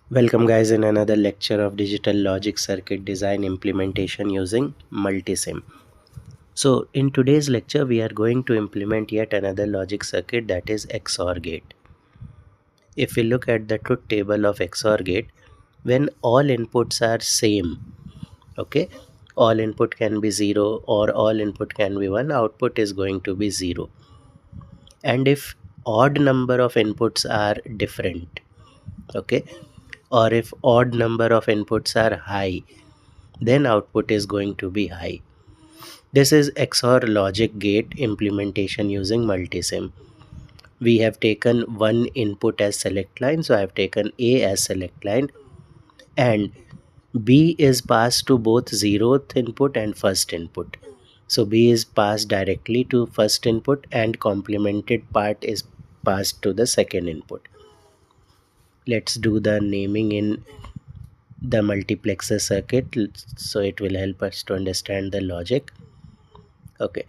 Welcome guys in another lecture of digital logic circuit design implementation using Multisim. So in today's lecture we are going to implement yet another logic circuit, that is XOR gate. If we look at the truth table of XOR gate, when all inputs are same, okay, all input can be 0 or all input can be 1, output is going to be 0. And if odd number of inputs are different, okay, or if odd number of inputs are high, then output is going to be high. This is XOR logic gate implementation using Multisim. We have taken one input as select line, so I have taken A as select line, and B is passed to both 0th input and first input. So B is passed directly to first input and complemented part is passed to the second input. Let's do the naming in the multiplexer circuit so it will help us to understand the logic. Okay,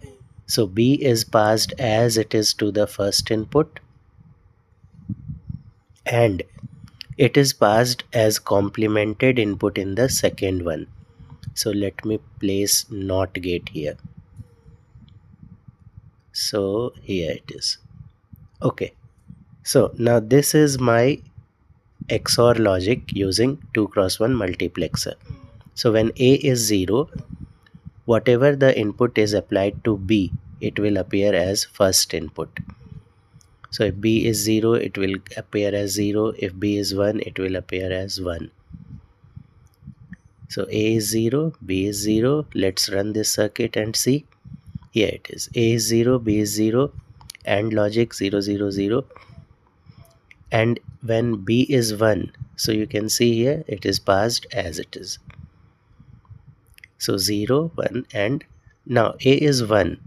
so B is passed as it is to the first input and it is passed as complemented input in the second one. So let me place NOT gate here. So here it is. Okay, so now this is my XOR logic using 2x1 multiplexer. So when A is 0, whatever the input is applied to B, it will appear as first input. So if B is 0, it will appear as 0. If B is 1, it will appear as 1. So A is 0, B is 0. Let's run this circuit and see. Here it is. A is 0, B is 0, and logic 0, 0, 0. And when B is 1, so you can see here it is passed as it is. So 0, 1, and now A is 1.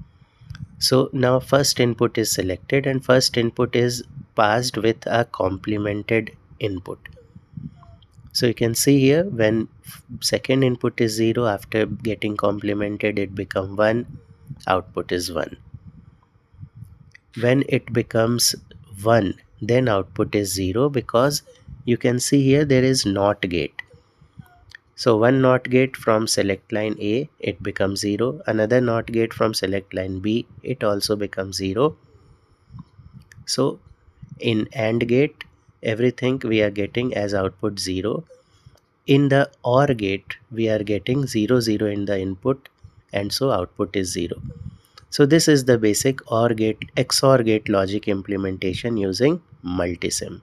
So now first input is selected and first input is passed with a complemented input. So you can see here when second input is 0, after getting complemented it becomes 1, output is 1. When it becomes 1, then output is 0 because you can see here there is NOT gate. So one NOT gate from select line A, it becomes 0. Another NOT gate from select line B, it also becomes 0. So in AND gate, everything we are getting as output 0. In the OR gate, we are getting 0, 0 in the input, and so output is 0. So this is the basic OR gate, XOR gate logic implementation using Multisim.